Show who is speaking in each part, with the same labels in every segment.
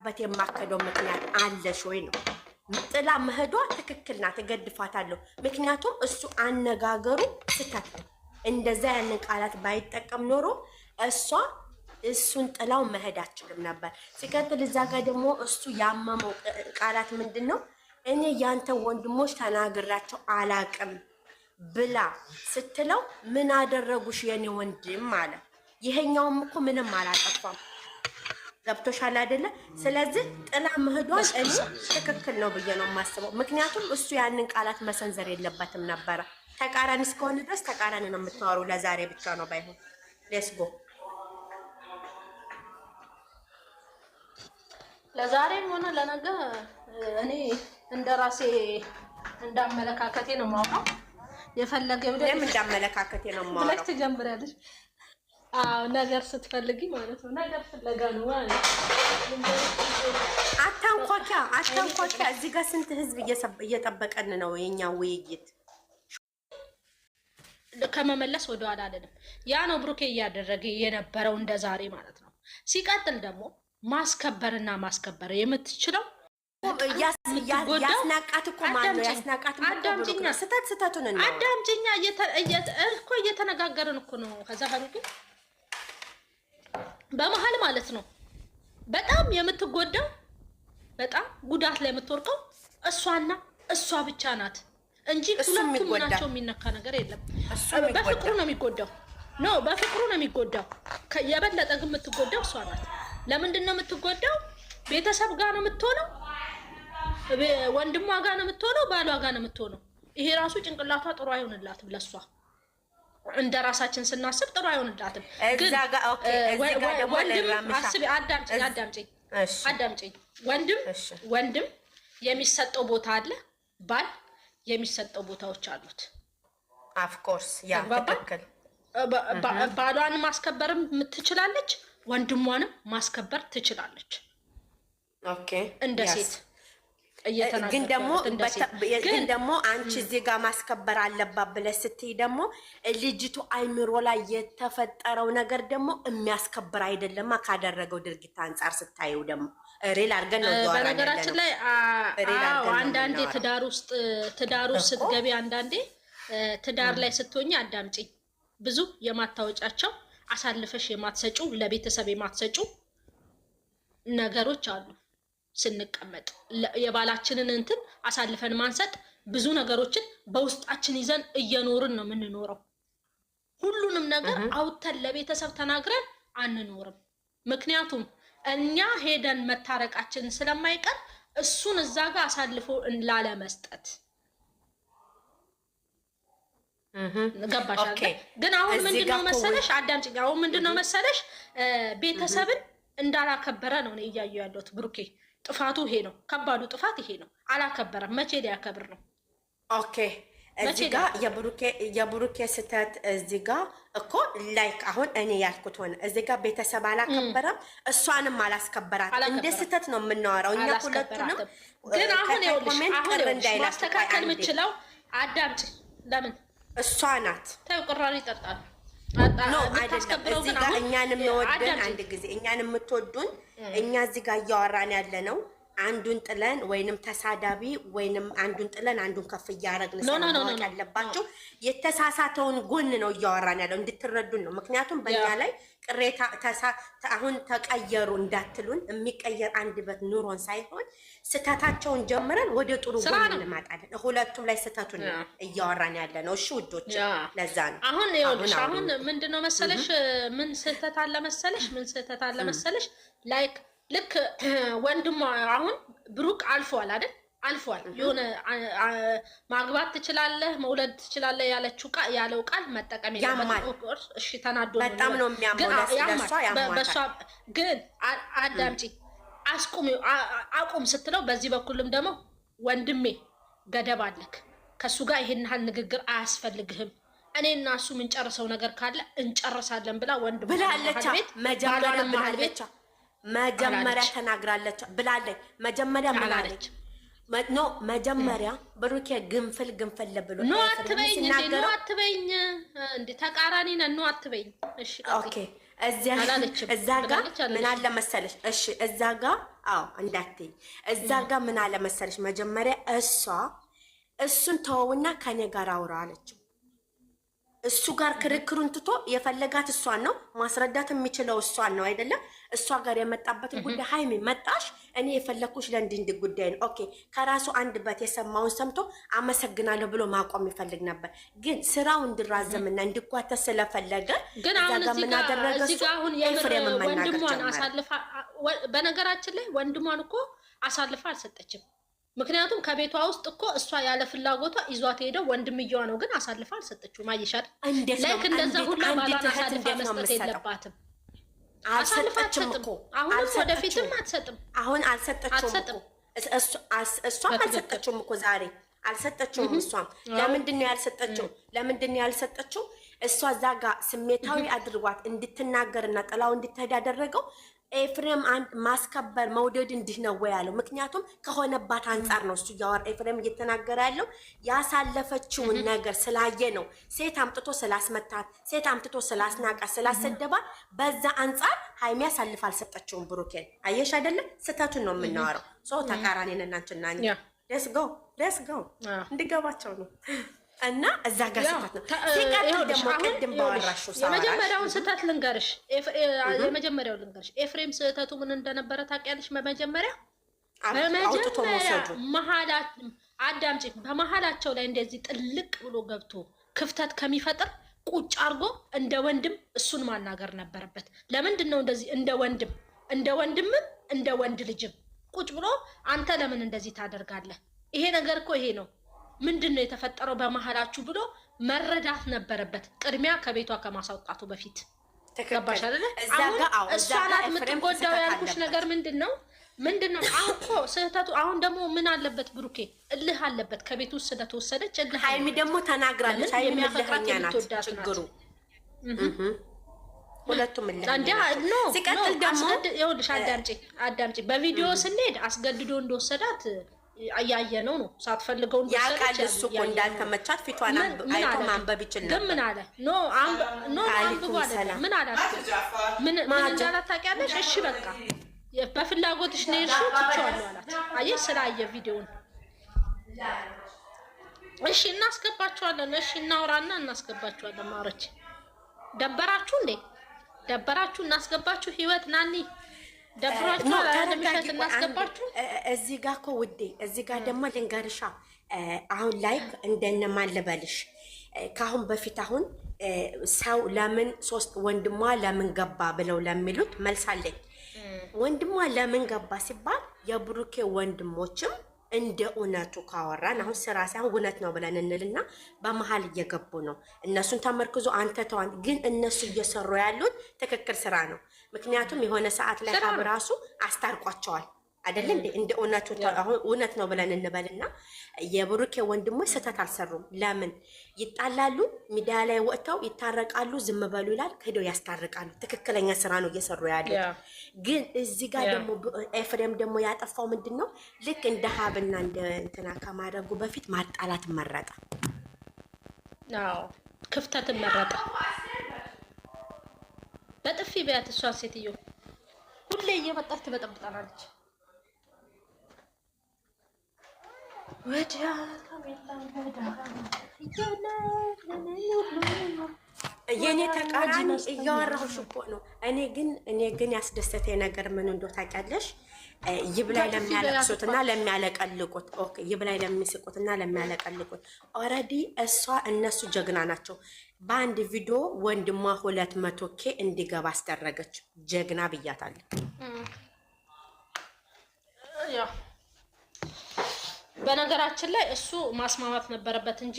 Speaker 1: የመጣበት የማከደው ምክንያት አለሽ ወይ ነው። ጥላ መሄዷ ትክክል ናት፣ እገድፋታለሁ። ምክንያቱም እሱ አነጋገሩ ስተት ነው። እንደዛ ያንን ቃላት ባይጠቀም ኖሮ እሱን ጥላው መሄድ አችልም ነበር። ሲቀጥል እዛ ጋር ደግሞ እሱ ያመመው ቃላት ምንድን ነው? እኔ ያንተ ወንድሞች ተናግራቸው አላቅም ብላ ስትለው ምን አደረጉሽ የኔ ወንድም አለ። ይሄኛውም እኮ ምንም አላጠፋም። ገብቶሻል አይደለ? ስለዚህ ጥላ መሄዷን እኔ ትክክል ነው ብዬ ነው የማስበው። ምክንያቱም እሱ ያንን ቃላት መሰንዘር የለበትም ነበረ። ተቃራኒ እስከሆነ ድረስ ተቃራኒ ነው የምታወሩ። ለዛሬ ብቻ ነው ባይሆን ሌስጎ
Speaker 2: ለዛሬም ሆነ ለነገ እኔ እንደራሴ እንዳመለካከቴ ነው የማወራው። የፈለገው
Speaker 1: ለምን እንዳመለካከቴ ነው የማወራው
Speaker 2: ብለሽ ትጀምሪያለሽ። ነገር ስትፈልጊ ማለት ነው። ነገር ፍለጋ ነው ማለት
Speaker 1: አታንኳኪያ። እዚህ ጋር ስንት ህዝብ እየጠበቀን ነው የኛ ውይይት።
Speaker 2: ከመመለስ ወደ ኋላ አይደለም። ያ ነው ብሩኬ እያደረገ የነበረው እንደ ዛሬ ማለት ነው። ሲቀጥል ደግሞ ማስከበርና ማስከበር የምትችለው
Speaker 1: ያስናቃት እኮ ማለት ያስናቃት
Speaker 2: አዳምጪኛ፣
Speaker 1: ስተቱን ነው
Speaker 2: አዳምጪኛ። እኮ እየተነጋገርን እኮ ነው። ከዛ ሀሩቂ በመሀል ማለት ነው በጣም የምትጎዳው በጣም ጉዳት ላይ የምትወርቀው እሷና እሷ ብቻ ናት እንጂ ሁለቱም ናቸው። የሚነካ ነገር የለም። በፍቅሩ ነው የሚጎዳው። በፍቅሩ ነው የሚጎዳው። የበለጠ ግን የምትጎዳው እሷ ናት። ለምንድን ነው የምትጎዳው? ቤተሰብ ጋር ነው የምትሆነው፣ ወንድሟ ጋር ነው የምትሆነው፣ ባሏ ጋር ነው የምትሆነው። ይሄ ራሱ ጭንቅላቷ ጥሩ አይሆንላትም። ለሷ እንደ ራሳችን ስናስብ ጥሩ አይሆንላትም። ግን ወንድም አስቢ፣ አዳምጪኝ። ወንድም የሚሰጠው ቦታ አለ፣ ባል የሚሰጠው ቦታዎች አሉት።
Speaker 1: ኦፍ ኮርስ ያ ትክክል።
Speaker 2: ባሏን ማስከበርም ትችላለች፣ ወንድሟንም ማስከበር ትችላለች።
Speaker 1: ኦኬ
Speaker 2: እንደ ሴት
Speaker 1: ግን ደግሞ አንቺ እዚህ ጋር ማስከበር አለባት ብለሽ ስትይ ደግሞ ልጅቱ አይምሮ ላይ የተፈጠረው ነገር ደግሞ የሚያስከብር አይደለም። ካደረገው ድርጊት አንጻር ስታየው ደግሞ ሪል አድርገን ነው።
Speaker 2: በነገራችን ላይ አንዳንዴ ትዳር ውስጥ ስትገቢ አንዳንዴ ትዳር ላይ ስትሆኝ አዳምጪኝ፣ ብዙ የማታወጫቸው አሳልፈሽ የማትሰጪው ለቤተሰብ የማትሰጪው ነገሮች አሉ። ስንቀመጥ የባላችንን እንትን አሳልፈን ማንሰጥ ብዙ ነገሮችን በውስጣችን ይዘን እየኖርን ነው የምንኖረው። ሁሉንም ነገር አውጥተን ለቤተሰብ ተናግረን አንኖርም። ምክንያቱም እኛ ሄደን መታረቃችንን ስለማይቀር እሱን እዛ ጋር አሳልፎ ላለመስጠት ገባሽ? ግን አሁን ምንድነው መሰለሽ፣ አዳምጪኝ። አሁን ምንድነው መሰለሽ ቤተሰብን እንዳላከበረ ነው እኔ እያየሁ ያለሁት። ብሩኬ ጥፋቱ ይሄ ነው፣ ከባዱ ጥፋት ይሄ ነው። አላከበረም። መቼ ሊያከብር ነው?
Speaker 1: ኦኬ እዚህ ጋር የብሩኬ ስህተት እዚህ ጋር እኮ ላይክ አሁን እኔ ያልኩት ሆነ። እዚህ ጋር ቤተሰብ አላከበረም፣ እሷንም አላስከበራት። እንደ ስህተት ነው የምናወራው እኛ ሁለቱንም።
Speaker 2: ግን አሁን ይኸውልሽ ማስተካከል የምችለው አዳምጪ። ለምን
Speaker 1: እሷ ናት
Speaker 2: ተው ቅራሪ ይጠጣል
Speaker 1: ነው አይደለም። እዚህ ጋር እኛንም የወደን አንድ ጊዜ እኛንም የምትወዱን እኛ እዚህ ጋር እያወራን ያለ ነው። አንዱን ጥለን ወይንም ተሳዳቢ ወይንም አንዱን ጥለን አንዱን ከፍ እያረግን ስለማወቅ ያለባችሁ የተሳሳተውን ጎን ነው እያወራን ያለው እንድትረዱን ነው። ምክንያቱም በእኛ ላይ ቅሬታ አሁን ተቀየሩ እንዳትሉን የሚቀየር አንድበት ኑሮን ሳይሆን ስተታቸውን ጀምረን ወደ ጥሩ ጎን እንመጣለን። ሁለቱም ላይ ስተቱን ነው እያወራን ያለ ነው። እሺ ውዶች፣ ለዛ ነው
Speaker 2: አሁን ይኸውልሽ አሁን ምንድነው መሰለሽ ምን ስህተት አለ መሰለሽ ላይክ ልክ ወንድሟ አሁን ብሩክ አልፏል አይደል? አልፏል። የሆነ ማግባት ትችላለህ መውለድ ትችላለህ ያለው ቃል መጠቀም የለበትም። እሺ ተናዶ
Speaker 1: በጣም ነው የሚያመው ለሷ ያማታል።
Speaker 2: ግን አዳምጪ፣ አቁም ስትለው በዚህ በኩልም ደግሞ ወንድሜ ገደብ አለክ፣ ከሱ ጋር ይሄን ያህል ንግግር አያስፈልግህም፣ እኔና እሱ የምንጨርሰው ነገር ካለ እንጨርሳለን ብላ ወንድም
Speaker 1: ብላለች። መጀመሪያ ተናግራለች ብላለች። መጀመሪያ ምላለች ኖ መጀመሪያ ብሩኬ ግንፍል ብሎ
Speaker 2: ኖ አትበይኝ እንዴ ተቃራኒ ነን። ኖ አትበይኝ። እሺ
Speaker 1: ኦኬ እዛ ጋር ምን አለ መሰለሽ? እሺ እዛ ጋር አዎ እንዳትይ። እዛ ጋር ምን አለ መሰለሽ መጀመሪያ እሱን ተወውና ከኔ ጋር አውራ አለችው። እሱ ጋር ክርክሩን ትቶ የፈለጋት እሷን ነው ማስረዳት የሚችለው እሷን ነው አይደለም። እሷ ጋር የመጣበትን ጉዳይ ሀይሚ መጣሽ፣ እኔ የፈለኩሽ ለእንዲህ ጉዳይ ነው። ኦኬ ከራሱ አንደበት የሰማውን ሰምቶ አመሰግናለሁ ብሎ ማቆም ይፈልግ ነበር። ግን ስራው እንዲራዘምና እንዲጓተት ስለፈለገ
Speaker 2: ግን አሁን እዚህ ጋር አሁን ወንድሟን አሳልፋ፣ በነገራችን ላይ ወንድሟን እኮ አሳልፋ አልሰጠችም። ምክንያቱም ከቤቷ ውስጥ እኮ እሷ ያለ ፍላጎቷ ይዟት ሄደው ወንድምየዋ ነው፣ ግን አሳልፋ አልሰጠችውም። አይሻል ላይክ እንደዛ ሁላ ባሏን አሳልፋ መስጠት የለባትም። አሳልፋ አትሰጥም። አሁንም ወደፊትም አትሰጥም።
Speaker 1: አሁን አልሰጠችውም እኮ እሷም አልሰጠችውም እኮ ዛሬ አልሰጠችውም። እሷም ለምንድን ነው ያልሰጠችው? እሷ እዛ ጋር ስሜታዊ አድርጓት እንድትናገርና ጥላው እንድትሄድ ያደረገው ኤፍሬም አንድ ማስከበር መውደድ እንዲህ ነው ወይ ያለው። ምክንያቱም ከሆነባት አንጻር ነው እሱ እያወራ ኤፍሬም እየተናገረ ያለው ያሳለፈችውን ነገር ስላየ ነው። ሴት አምጥቶ ስላስመታት፣ ሴት አምጥቶ ስላስናቃት፣ ስላሰደባት በዛ አንጻር ሀይሚ አሳልፋ አልሰጠችውም። ብሩኬን አየሽ አይደለም? ስህተቱን ነው የምናወራው። ሰው ተቃራኒ ነን አንቺና እኛ። ሌትስ ጎ እንዲገባቸው ነው። እና እዛ ጋር ስህተት ነው። ሲቀጥል ደግሞ ቅድም ባወራሽው
Speaker 2: የመጀመሪያውን ስህተት ልንገርሽ፣ ኤፍሬም ስህተቱ ምን እንደነበረ ታውቂያለሽ? በመጀመሪያ አዳምጪ። በመሀላቸው ላይ እንደዚህ ጥልቅ ብሎ ገብቶ ክፍተት ከሚፈጥር ቁጭ አድርጎ እንደ ወንድም እሱን ማናገር ነበረበት። ለምንድን ነው እንደዚህ እንደ ወንድምም እንደ ወንድ ልጅም ቁጭ ብሎ አንተ ለምን እንደዚህ ታደርጋለህ? ይሄ ነገር እኮ ይሄ ነው፣ ምንድን ነው የተፈጠረው በመሀላችሁ ብሎ መረዳት ነበረበት፣ ቅድሚያ ከቤቷ ከማሳውጣቱ በፊት። ገባሽ አይደለ? አሁን እሷ ናት የምትጎዳው ያልኩሽ ነገር ምንድን ነው? አሁን እኮ ስህተቱ አሁን ደግሞ ምን አለበት ብሩኬ፣ እልህ አለበት ከቤት ውስጥ ስለተወሰደች እልህ።
Speaker 1: ሀይሚ ደግሞ ተናግራለች። ሀይሚ እልህኛ ናት ችግሩ። ሁለቱም እልህ። ሲቀጥል ደግሞ
Speaker 2: ይኸውልሽ፣ አዳምጪ። በቪዲዮ ስንሄድ አስገድዶ እንደወሰዳት እያየ ነው ሳትፈልገው
Speaker 1: ያውቃል። እሱ እኮ እንዳልተመቻት ፊቷን አይቶ ማንበብ ይችል ነበር።
Speaker 2: ግን ምን አለ? አንብቦ አለ። ምን አላት? ምን እንዳላት ታውቂያለሽ? እሺ በቃ በፍላጎትሽ ነው የሄድሽው፣ ትቼዋለሁ አላት። አየሽ፣ ስላየ ቪዲዮውን። እሺ እናስገባችኋለን። እሺ እናውራና እናስገባችኋለን። ማሮች ደበራችሁ እንዴ? ደበራችሁ? እናስገባችሁ። ህይወት ናኒ ደብራችሁ ለምሽት እናስገባችሁ።
Speaker 1: እዚህ ጋር እኮ ውዴ፣ እዚህ ጋር ደግሞ ልንገርሻ። አሁን ላይ እንደነማን ልበልሽ፣ ከአሁን በፊት አሁን ሰው ለምን ሶስት ወንድሟ ለምን ገባ ብለው ለሚሉት መልስ አለኝ። ወንድሟ ለምን ገባ ሲባል የብሩኬ ወንድሞችም እንደ እውነቱ ካወራን አሁን ስራ ሳይሆን እውነት ነው ብለን እንልና በመሀል እየገቡ ነው። እነሱን ተመርክዞ አንተ ተዋን፣ ግን እነሱ እየሰሩ ያሉት ትክክል ስራ ነው። ምክንያቱም የሆነ ሰዓት ላይ ራሱ አስታርቋቸዋል አይደል እንዴ? እንደ እውነቱ አሁን እውነት ነው ብለን እንበልና የብሩኬ ወንድሞች ስህተት አልሰሩም። ለምን ይጣላሉ? ሚዲያ ላይ ወጥተው ይታረቃሉ፣ ዝም በሉ ይላል፣ ሄደው ያስታርቃሉ። ትክክለኛ ስራ ነው እየሰሩ ያሉት። ግን እዚህ ጋር ደግሞ ኤፍሬም ደግሞ ያጠፋው ምንድን ነው? ልክ እንደ ሀብና እንደ እንትና ከማድረጉ በፊት ማጣላት መረጠ።
Speaker 2: አዎ ክፍተትን መረጠ። በጥፊ ቢያት እሷን ሴትዮ ሁሌ እየመጣች ትበጠብጣለች።
Speaker 1: የኔ ተቃራኒ እያወራሁሽ እኮ ነው። እኔ ግን ያስደሰተኝ ነገር ምን እንደው ታውቂያለሽ? ይብላይ ለሚያለቅሱትና ለሚያለቀልቁት፣ ኦኬ ይብላይ ለሚስቁትና ለሚያለቀልቁት ኦልሬዲ እነሱ ጀግና ናቸው። በአንድ ቪዲዮ ወንድሟ 200K እንዲገባ አስደረገች። ጀግና ብያታለሁ።
Speaker 2: በነገራችን ላይ እሱ ማስማማት ነበረበት እንጂ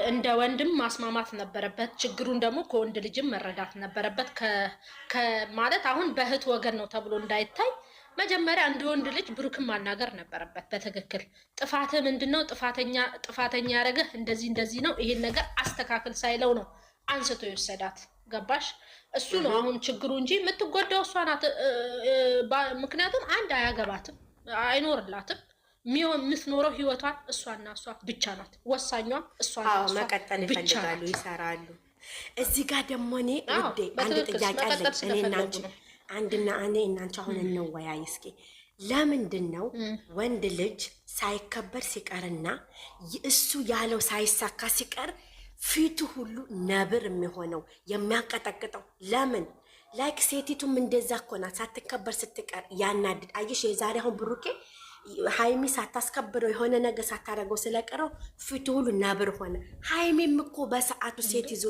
Speaker 2: እንደ ወንድም ማስማማት ነበረበት። ችግሩን ደግሞ ከወንድ ልጅም መረዳት ነበረበት። ማለት አሁን በእህት ወገን ነው ተብሎ እንዳይታይ መጀመሪያ እንደ ወንድ ልጅ ብሩክን ማናገር ነበረበት በትክክል። ጥፋትህ ምንድነው? ጥፋተኛ ያደረገህ እንደዚህ ነው፣ ይሄን ነገር አስተካክል ሳይለው ነው አንስቶ የወሰዳት። ገባሽ? እሱ ነው አሁን ችግሩ እንጂ የምትጎዳው እሷ ናት። ምክንያቱም አንድ አያገባትም፣ አይኖርላትም። የምትኖረው ህይወቷን እሷና እሷ ብቻ ናት። ወሳኟም እሷና እሷ
Speaker 1: መቀጠል ይፈልጋሉ፣ ይሰራሉ። እዚህ ጋር ደግሞ እኔ ውዴ አንድ ጥያቄ አለኝ። አንድና እኔ እናንቺ አሁን እንወያይ እስኪ። ለምንድን ነው ወንድ ልጅ ሳይከበር ሲቀርና እሱ ያለው ሳይሳካ ሲቀር ፊቱ ሁሉ ነብር የሚሆነው የሚያንቀጠቅጠው? ለምን? ላይክ ሴቲቱም እንደዛ እኮ ናት። ሳትከበር ስትቀር ያናድድ። አየሽ የዛሬ አሁን ብሩኬ ሃይሚ ሳታስከብረው የሆነ ነገር ሳታደርገው ስለቀረው ፊቱ ሁሉ ነብር ሆነ። ሃይሚም እኮ በሰዓቱ ሴት ይዞ